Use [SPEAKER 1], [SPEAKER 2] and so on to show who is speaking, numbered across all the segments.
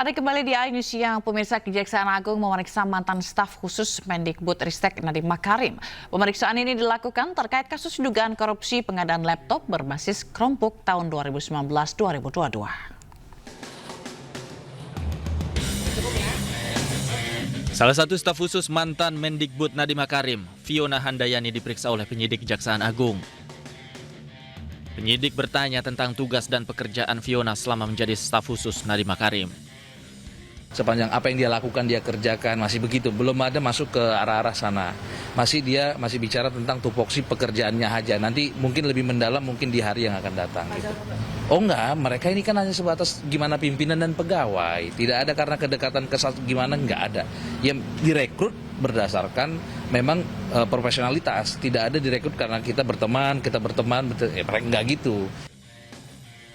[SPEAKER 1] Anda kembali di iNews Siang, pemirsa. Kejaksaan Agung memeriksa mantan staf khusus Mendikbudristek Nadiem Makarim. Pemeriksaan ini dilakukan terkait kasus dugaan korupsi pengadaan laptop berbasis Chromebook tahun 2019-2022.
[SPEAKER 2] Salah satu staf khusus mantan Mendikbud Nadiem Makarim, Fiona Handayani, diperiksa oleh penyidik Kejaksaan Agung. Penyidik bertanya tentang tugas dan pekerjaan Fiona selama menjadi staf khusus Nadiem Makarim.
[SPEAKER 3] Sepanjang apa yang dia lakukan, dia kerjakan, masih begitu. Belum ada masuk ke arah-arah sana. Dia masih bicara tentang tupoksi pekerjaannya aja. Nanti mungkin lebih mendalam mungkin di hari yang akan datang. Gitu. Oh enggak, mereka ini kan hanya sebatas gimana pimpinan dan pegawai. Tidak ada karena kedekatan gimana, enggak ada. Yang direkrut berdasarkan memang profesionalitas. Tidak ada direkrut karena kita berteman, mereka enggak gitu.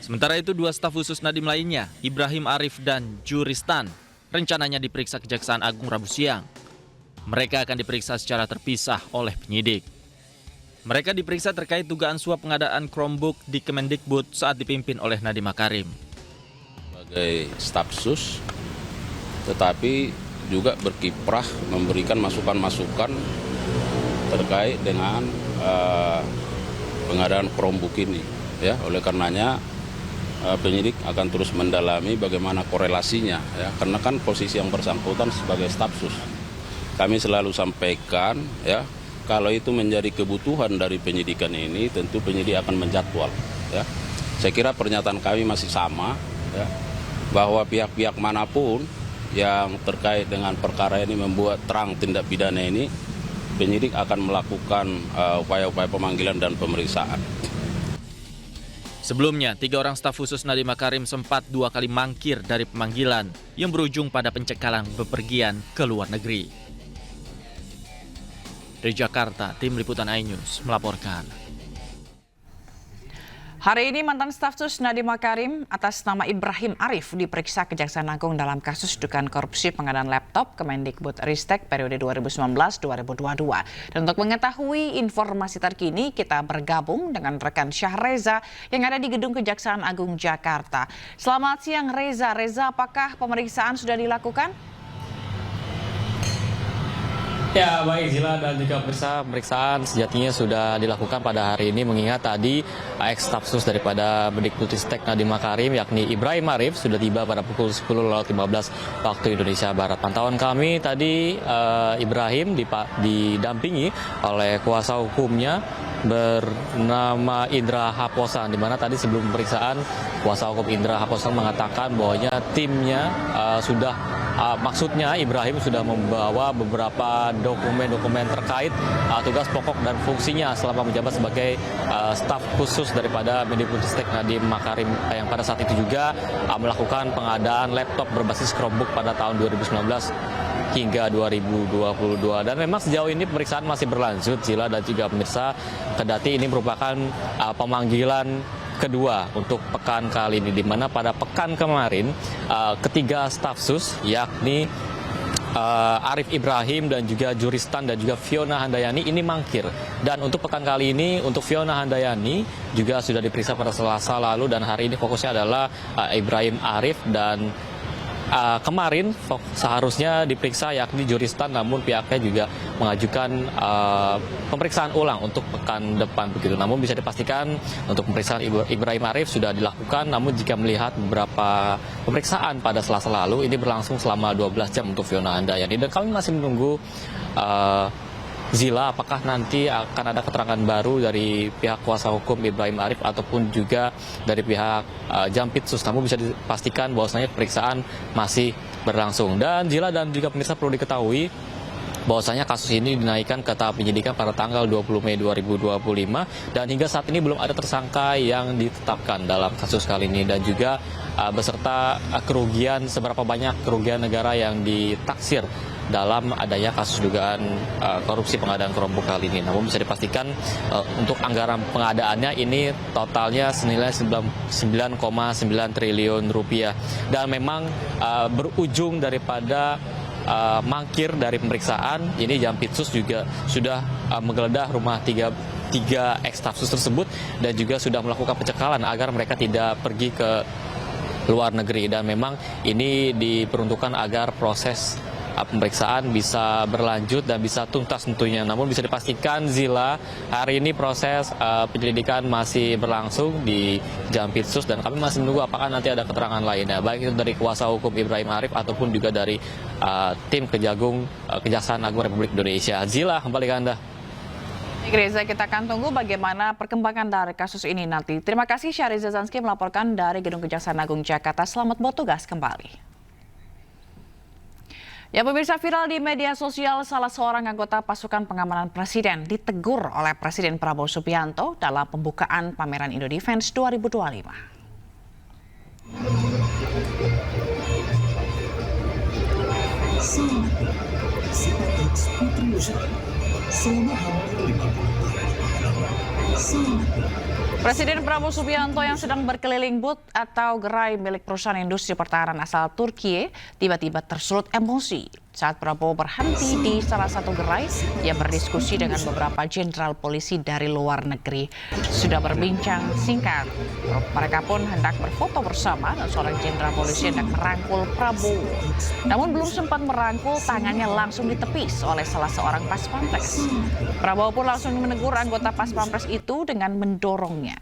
[SPEAKER 2] Sementara itu, dua staf khusus Nadiem lainnya, Ibrahim Arif dan Juristan, rencananya diperiksa Kejaksaan Agung Rabu siang. Mereka akan diperiksa secara terpisah oleh penyidik. Mereka diperiksa terkait dugaan suap pengadaan Chromebook di Kemendikbud saat dipimpin oleh Nadiem Makarim.
[SPEAKER 4] Sebagai staf khusus, tetapi juga berkiprah memberikan masukan-masukan terkait dengan pengadaan Chromebook ini. Ya, oleh karenanya penyidik akan terus mendalami bagaimana korelasinya, ya, karena kan posisi yang bersangkutan sebagai staf khusus. Kami selalu sampaikan, ya, kalau itu menjadi kebutuhan dari penyidikan ini, tentu penyidik akan menjadwal. Ya. Saya kira pernyataan kami masih sama, ya, bahwa pihak-pihak manapun yang terkait dengan perkara ini membuat terang tindak pidana ini, penyidik akan melakukan upaya-upaya pemanggilan dan pemeriksaan.
[SPEAKER 2] Sebelumnya, 3 orang staf khusus Nadiem Makarim sempat 2 kali mangkir dari pemanggilan yang berujung pada pencekalan bepergian ke luar negeri. Dari Jakarta, tim liputan iNews melaporkan.
[SPEAKER 1] Hari ini mantan staf khusus Nadiem Makarim atas nama Ibrahim Arif diperiksa Kejaksaan Agung dalam kasus dugaan korupsi pengadaan laptop Kemendikbudristek periode 2019-2022. Dan untuk mengetahui informasi terkini, kita bergabung dengan rekan Syahreza yang ada di Gedung Kejaksaan Agung Jakarta. Selamat siang Reza. Reza, apakah pemeriksaan sudah dilakukan?
[SPEAKER 5] Ya, baik Zila dan juga pemirsa, pemeriksaan sejatinya sudah dilakukan pada hari ini, mengingat tadi ex-staf khusus daripada Mendikbudristek Nadiem Makarim yakni Ibrahim Arif sudah tiba pada pukul 10.15 waktu Indonesia Barat. Pantauan kami tadi Ibrahim didampingi oleh kuasa hukumnya bernama Indra Haposan, di mana tadi sebelum pemeriksaan kuasa hukum Indra Haposan mengatakan bahwanya timnya maksudnya Ibrahim sudah membawa beberapa dokumen-dokumen terkait tugas pokok dan fungsinya selama menjabat sebagai staf khusus daripada Mendikbudristek Nadiem Makarim, yang pada saat itu juga melakukan pengadaan laptop berbasis Chromebook pada tahun 2019 hingga 2022. Dan memang sejauh ini pemeriksaan masih berlanjut, Zila dan juga pemirsa, kendati ini merupakan pemanggilan kedua untuk pekan kali ini, di mana pada pekan kemarin ketiga staf khusus yakni Arif Ibrahim dan juga Juristan dan juga Fiona Handayani ini mangkir. Dan untuk pekan kali ini untuk Fiona Handayani juga sudah diperiksa pada Selasa lalu, dan hari ini fokusnya adalah Ibrahim Arif, dan kemarin seharusnya diperiksa yakni Juristan, namun pihaknya juga mengajukan pemeriksaan ulang untuk pekan depan begitu. Namun bisa dipastikan untuk pemeriksaan Ibrahim Arif sudah dilakukan, namun jika melihat beberapa pemeriksaan pada Selasa lalu ini berlangsung selama 12 jam untuk Fiona Handayani, dan kami masih menunggu Zila, apakah nanti akan ada keterangan baru dari pihak kuasa hukum Ibrahim Arif ataupun juga dari pihak Jampitsus. Namun bisa dipastikan bahwasanya pemeriksaan masih berlangsung. Dan Zila dan juga pemirsa, perlu diketahui bahwasanya kasus ini dinaikkan ke tahap penyidikan pada tanggal 20 Mei 2025 dan hingga saat ini belum ada tersangka yang ditetapkan dalam kasus kali ini, dan juga beserta kerugian, seberapa banyak kerugian negara yang ditaksir dalam adanya kasus dugaan korupsi pengadaan Chromebook kali ini. Namun bisa dipastikan untuk anggaran pengadaannya ini totalnya senilai 9,9 triliun rupiah, dan memang berujung daripada mangkir dari pemeriksaan ini, Jampitsus juga sudah menggeledah rumah tiga ex staf khusus tersebut dan juga sudah melakukan pencekalan agar mereka tidak pergi ke luar negeri. Dan memang ini diperuntukkan agar proses pemeriksaan bisa berlanjut dan bisa tuntas tentunya. Namun bisa dipastikan Zila, hari ini proses penyelidikan masih berlangsung di Jampitsus dan kami masih menunggu apakah nanti ada keterangan lainnya, baik itu dari kuasa hukum Ibrahim Arif ataupun juga dari tim Kejaksaan Agung Republik Indonesia. Zila, kembali ke Anda.
[SPEAKER 1] Reza, kita akan tunggu bagaimana perkembangan dari kasus ini nanti. Terima kasih Syahriza Zanski melaporkan dari Gedung Kejaksaan Agung Jakarta. Selamat bertugas kembali. Ya, pemirsa, viral di media sosial, salah seorang anggota pasukan pengamanan Presiden ditegur oleh Presiden Prabowo Subianto dalam pembukaan pameran Indo Defense 2025. Presiden Prabowo Subianto yang sedang berkeliling booth atau gerai milik perusahaan industri pertahanan asal Turki tiba-tiba tersulut emosi saat Prabowo berhenti di salah satu gerai. Ia berdiskusi dengan beberapa jenderal polisi dari luar negeri. Sudah berbincang singkat, mereka pun hendak berfoto bersama dan seorang jenderal polisi hendak merangkul Prabowo. Namun belum sempat merangkul, tangannya langsung ditepis oleh salah seorang pas pampres. Prabowo pun langsung menegur anggota pas pampres itu dengan mendorongnya.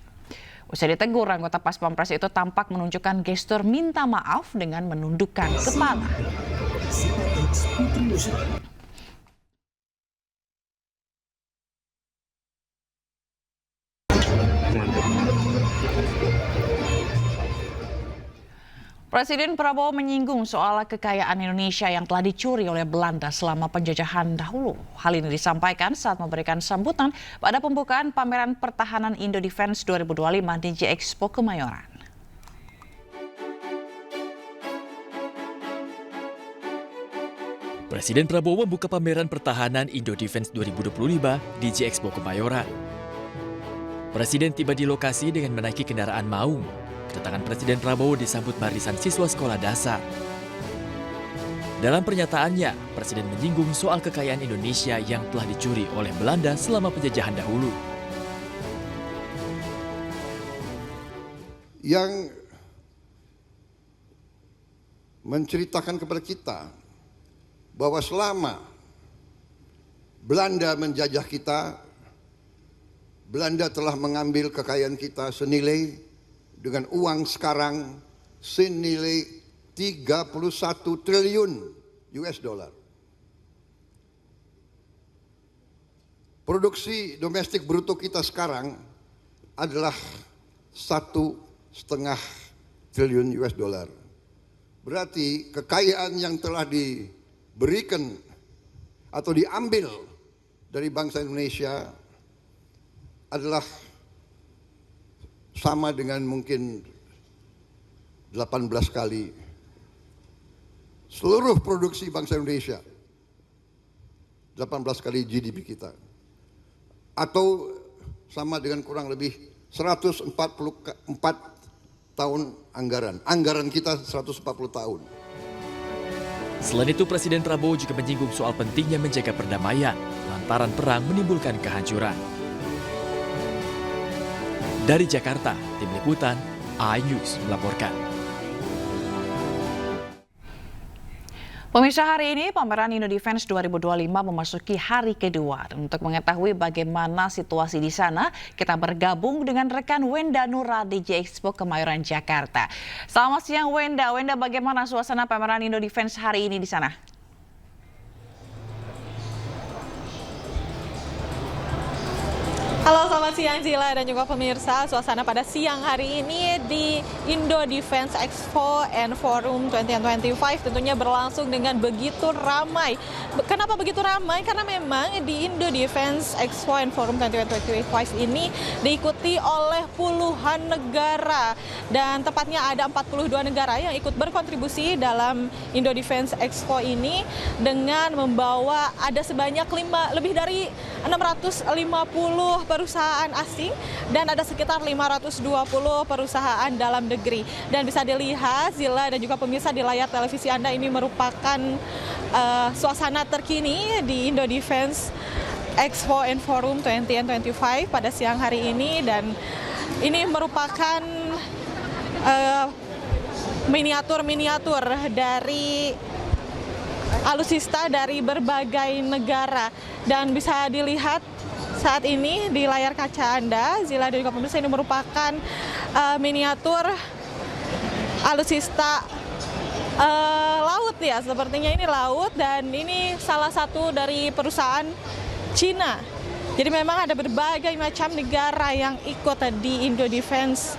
[SPEAKER 1] Usai ditegur, anggota pas pampres itu tampak menunjukkan gestur minta maaf dengan menundukkan kepala. Presiden Prabowo menyinggung soal kekayaan Indonesia yang telah dicuri oleh Belanda selama penjajahan dahulu. Hal ini disampaikan saat memberikan sambutan pada pembukaan pameran pertahanan Indo Defense 2025 di J-Expo Kemayoran.
[SPEAKER 6] Presiden Prabowo membuka pameran pertahanan Indo Defense 2025 di J-Expo Kemayoran. Presiden tiba di lokasi dengan menaiki kendaraan maung. Kedatangan Presiden Prabowo disambut barisan siswa sekolah dasar. Dalam pernyataannya, Presiden menyinggung soal kekayaan Indonesia yang telah dicuri oleh Belanda selama penjajahan dahulu.
[SPEAKER 7] Yang menceritakan kepada kita bahwa selama Belanda menjajah kita, Belanda telah mengambil kekayaan kita senilai dengan uang sekarang senilai 31 triliun US dollar. Produksi domestik bruto kita sekarang adalah 1,5 triliun US dollar. Berarti kekayaan yang telah diberikan atau diambil dari bangsa Indonesia adalah sama dengan mungkin 18 kali seluruh produksi bangsa Indonesia, 18 kali GDP kita, atau sama dengan kurang lebih 144 tahun anggaran kita 140 tahun.
[SPEAKER 6] Selain itu, Presiden Prabowo juga menyinggung soal pentingnya menjaga perdamaian lantaran perang menimbulkan kehancuran. Dari Jakarta, Tim Liputan, iNews melaporkan.
[SPEAKER 1] Pemirsa, hari ini pameran Indo Defense 2025 memasuki hari kedua. Dan untuk mengetahui bagaimana situasi di sana, kita bergabung dengan rekan Wenda Nura di J-Expo Kemayoran, Jakarta. Selamat siang Wenda. Wenda, bagaimana suasana pameran Indo Defense hari ini di sana?
[SPEAKER 8] Halo, selamat siang Zila dan juga pemirsa. Suasana pada siang hari ini di Indo Defense Expo and Forum 2025 tentunya berlangsung dengan begitu ramai. Kenapa begitu ramai? Karena memang di Indo Defense Expo and Forum 2025 ini diikuti oleh puluhan negara. Dan tepatnya ada 42 negara yang ikut berkontribusi dalam Indo Defense Expo ini dengan membawa ada sebanyak lebih dari 650 perusahaan asing dan ada sekitar 520 perusahaan dalam negeri. Dan bisa dilihat Zila dan juga pemirsa di layar televisi Anda, ini merupakan suasana terkini di Indo Defense Expo and Forum 2025 pada siang hari ini. Dan ini merupakan miniatur-miniatur dari alutsista dari berbagai negara. Dan bisa dilihat saat ini di layar kaca Anda, Zila dan juga pemirsa, ini merupakan miniatur alutsista laut ya, sepertinya ini laut, dan ini salah satu dari perusahaan Cina. Jadi memang ada berbagai macam negara yang ikut di Indo Defense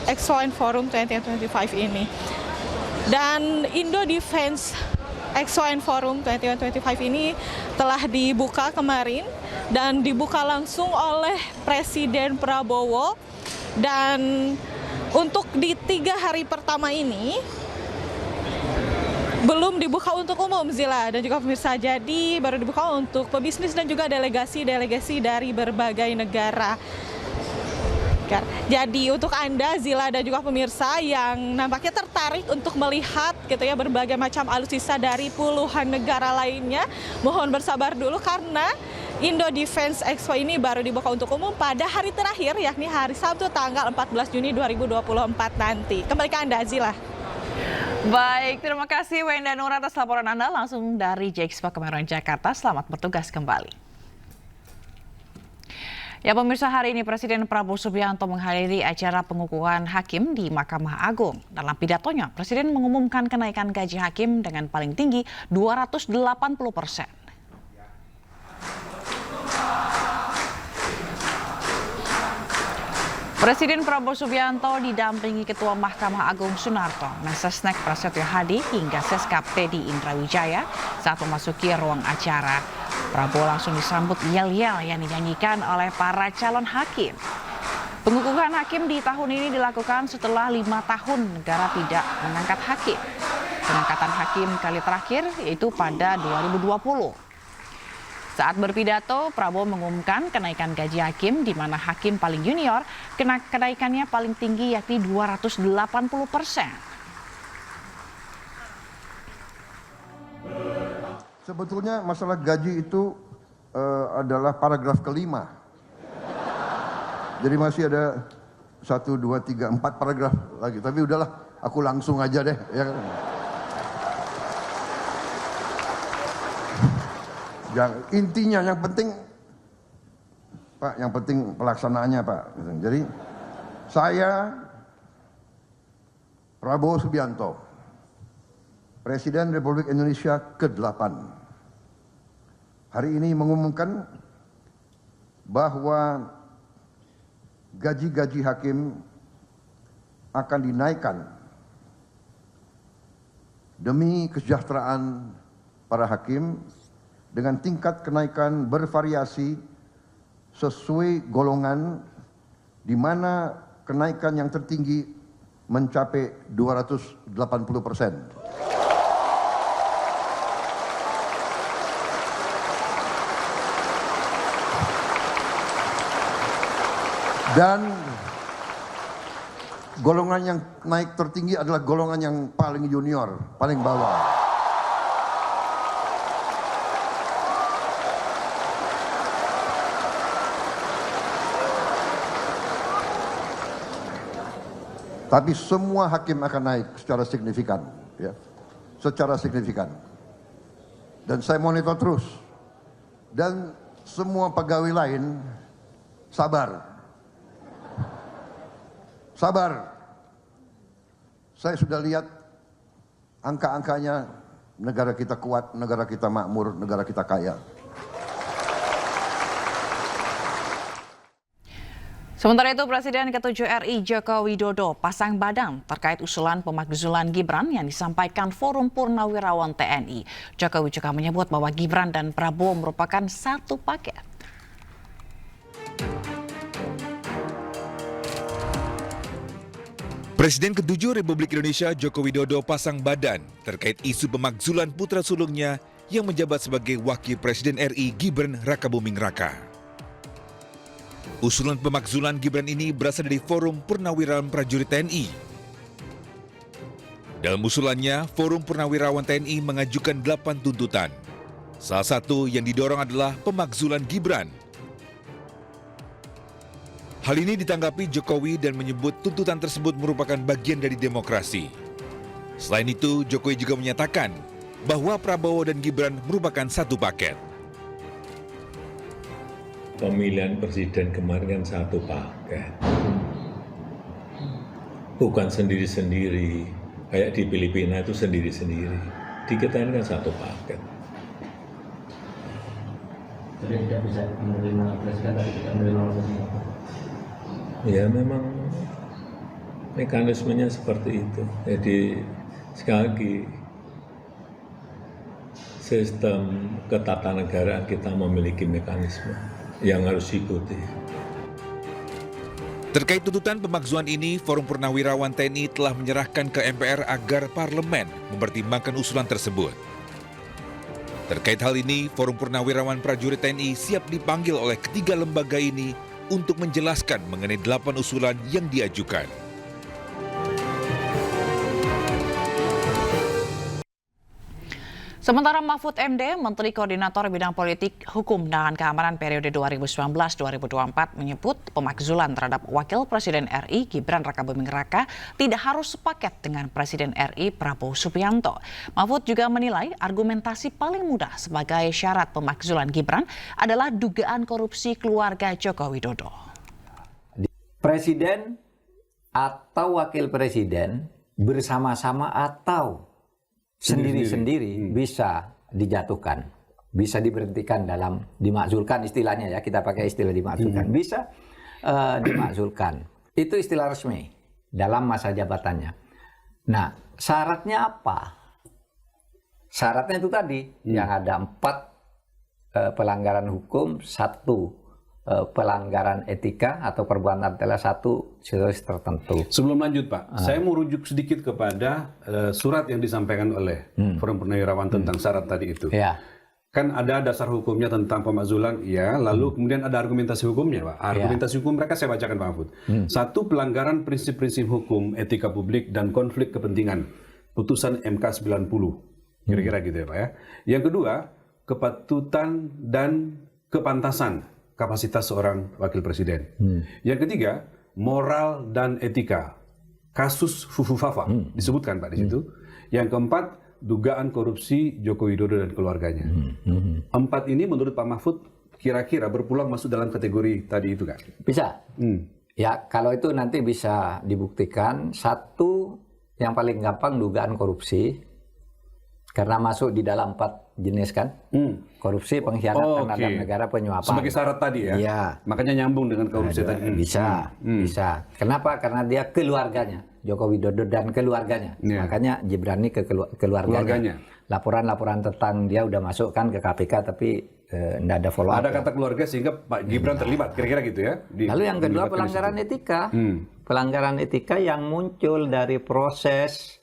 [SPEAKER 8] Expo and Forum 2025 ini. Dan Indo Defense Expo and Forum 2025 ini telah dibuka kemarin dan dibuka langsung oleh Presiden Prabowo. Dan untuk di 3 hari pertama ini belum dibuka untuk umum, Zila dan juga pemirsa. Jadi baru dibuka untuk pebisnis dan juga delegasi-delegasi dari berbagai negara. Jadi untuk Anda, Zila dan juga pemirsa yang nampaknya tertarik untuk melihat gitu ya berbagai macam alutsista dari puluhan negara lainnya, mohon bersabar dulu karena Indo Defense Expo ini baru dibuka untuk umum pada hari terakhir, yakni hari Sabtu tanggal 14 Juni 2024 nanti. Kembali ke Anda, Zila.
[SPEAKER 1] Baik, terima kasih Wenda Nur atas laporan Anda langsung dari Jexpo Kemayoran Jakarta. Selamat bertugas kembali. Ya pemirsa, hari ini Presiden Prabowo Subianto menghadiri acara pengukuhan hakim di Mahkamah Agung. Dalam pidatonya, Presiden mengumumkan kenaikan gaji hakim dengan paling tinggi 280%. Presiden Prabowo Subianto didampingi Ketua Mahkamah Agung Sunarto, Mensesnek Prasetyo Hadi hingga Seskap Teddy Indrawijaya saat memasuki ruang acara. Prabowo langsung disambut yel-yel yang dinyanyikan oleh para calon hakim. Pengukuhan hakim di tahun ini dilakukan setelah 5 tahun negara tidak mengangkat hakim. Pengangkatan hakim kali terakhir yaitu pada 2020. Saat berpidato, Prabowo mengumumkan kenaikan gaji hakim di mana hakim paling junior kenaikannya paling tinggi yakni 280%.
[SPEAKER 7] Sebetulnya masalah gaji itu adalah paragraf kelima. Jadi masih ada 1, 2, 3, 4 paragraf lagi. Tapi udahlah, aku langsung aja deh. Ya. Intinya yang penting, Pak, yang penting pelaksanaannya, Pak. Jadi saya Prabowo Subianto, Presiden Republik Indonesia ke-8, hari ini mengumumkan bahwa gaji-gaji hakim akan dinaikkan demi kesejahteraan para hakim dengan tingkat kenaikan bervariasi sesuai golongan, di mana kenaikan yang tertinggi mencapai 280%. Dan golongan yang naik tertinggi adalah golongan yang paling junior, paling bawah. Tapi semua hakim akan naik secara signifikan, ya, secara signifikan. Dan saya monitor terus. Dan semua pegawai lain sabar. Sabar. Saya sudah lihat angka-angkanya, negara kita kuat, negara kita makmur, negara kita kaya.
[SPEAKER 1] Sementara itu, Presiden ke-7 RI Joko Widodo pasang badan terkait usulan pemakzulan Gibran yang disampaikan Forum Purnawirawan TNI. Jokowi juga menyebut bahwa Gibran dan Prabowo merupakan satu paket.
[SPEAKER 9] Presiden ke-7 Republik Indonesia Joko Widodo pasang badan terkait isu pemakzulan putra sulungnya yang menjabat sebagai Wakil Presiden RI Gibran Rakabuming Raka. Usulan pemakzulan Gibran ini berasal dari Forum Purnawirawan Prajurit TNI. Dalam usulannya, Forum Purnawirawan TNI mengajukan 8 tuntutan. Salah satu yang didorong adalah pemakzulan Gibran. Hal ini ditanggapi Jokowi dan menyebut tuntutan tersebut merupakan bagian dari demokrasi. Selain itu, Jokowi juga menyatakan bahwa Prabowo dan Gibran merupakan satu paket.
[SPEAKER 10] Pemilihan presiden kemarin kan satu paket. Bukan sendiri-sendiri, kayak di Filipina itu sendiri-sendiri. Di kita ini kan satu paket.
[SPEAKER 11] Jadi tidak bisa menerima presiden tapi tidak menerima presiden.
[SPEAKER 10] Ya memang mekanismenya seperti itu. Jadi sekali lagi sistem ketatanegaraan kita memiliki mekanisme yang harus diikuti.
[SPEAKER 9] Terkait tuntutan pemakzulan ini, Forum Purnawirawan TNI telah menyerahkan ke MPR agar parlemen mempertimbangkan usulan tersebut. Terkait hal ini, Forum Purnawirawan Prajurit TNI siap dipanggil oleh ketiga lembaga ini untuk menjelaskan mengenai 8 usulan yang diajukan.
[SPEAKER 1] Sementara Mahfud MD, Menteri Koordinator Bidang Politik, Hukum, dan Keamanan periode 2019-2024 menyebut pemakzulan terhadap Wakil Presiden RI Gibran Rakabuming Raka tidak harus sepaket dengan Presiden RI Prabowo Subianto. Mahfud juga menilai argumentasi paling mudah sebagai syarat pemakzulan Gibran adalah dugaan korupsi keluarga Joko Widodo.
[SPEAKER 12] Presiden atau Wakil Presiden bersama-sama atau sendiri-sendiri bisa dijatuhkan, bisa diberhentikan dalam dimakzulkan istilahnya ya, kita pakai istilah dimakzulkan, bisa dimakzulkan. Itu istilah resmi dalam masa jabatannya. Nah, syaratnya apa? Syaratnya itu tadi, yang ada 4 pelanggaran hukum, 1 pelanggaran etika atau perbuatan adalah 1 situasi tertentu.
[SPEAKER 13] Sebelum lanjut Pak, saya mau rujuk sedikit kepada surat yang disampaikan oleh Forum Purnawirawan tentang syarat tadi itu.
[SPEAKER 12] Ya.
[SPEAKER 13] Kan ada dasar hukumnya tentang pemakzulan, ya, lalu kemudian ada argumentasi hukumnya Pak. Argumentasi hukum mereka saya bacakan Pak Mahfud. 1, pelanggaran prinsip-prinsip hukum, etika publik, dan konflik kepentingan. Putusan MK 90. Kira-kira gitu ya Pak ya. Yang kedua, kepatutan dan kepantasan kapasitas seorang wakil presiden. Yang ketiga, moral dan etika. Kasus Fufu Fafa disebutkan Pak di situ. Yang keempat, dugaan korupsi Joko Widodo dan keluarganya. 4 ini menurut Pak Mahfud kira-kira berpulang masuk dalam kategori tadi itu kan?
[SPEAKER 12] Bisa. Ya, kalau itu nanti bisa dibuktikan. 1 yang paling gampang dugaan korupsi. Karena masuk di dalam 4 jenis kan, korupsi, pengkhianatan terhadap negara, penyuapan.
[SPEAKER 13] Sebagai syarat tadi ya?
[SPEAKER 12] Iya.
[SPEAKER 13] Makanya nyambung dengan korupsi tadi.
[SPEAKER 12] Bisa, bisa. Kenapa? Karena dia keluarganya, Joko Widodo dan keluarganya. Makanya Gibrani ke keluarganya. Laporan-laporan tentang dia udah masuk kan ke KPK, tapi tidak ada follow up.
[SPEAKER 13] Ada kata keluarga sehingga Pak Gibran terlibat, kira-kira gitu ya?
[SPEAKER 12] Lalu yang kedua pelanggaran etika. Pelanggaran etika yang muncul dari proses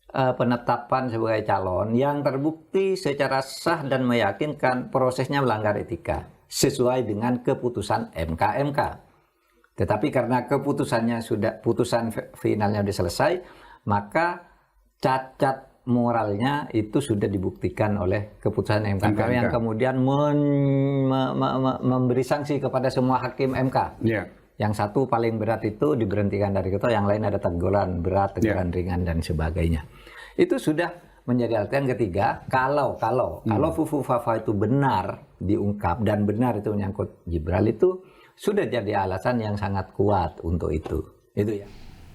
[SPEAKER 12] penetapan sebagai calon yang terbukti secara sah dan meyakinkan prosesnya melanggar etika sesuai dengan keputusan MK. Tetapi karena keputusannya putusan finalnya sudah selesai, maka cacat moralnya itu sudah dibuktikan oleh keputusan MK. Yang kemudian memberi sanksi kepada semua hakim MK. Yang 1 paling berat itu diberhentikan dari ketua, yang lain ada teguran berat, teguran ringan dan sebagainya. Itu sudah menjadi alasan. Yang ketiga, kalau Fufu Fafa itu benar diungkap dan benar itu menyangkut Gibran, itu sudah jadi alasan yang sangat kuat untuk itu. Itu ya.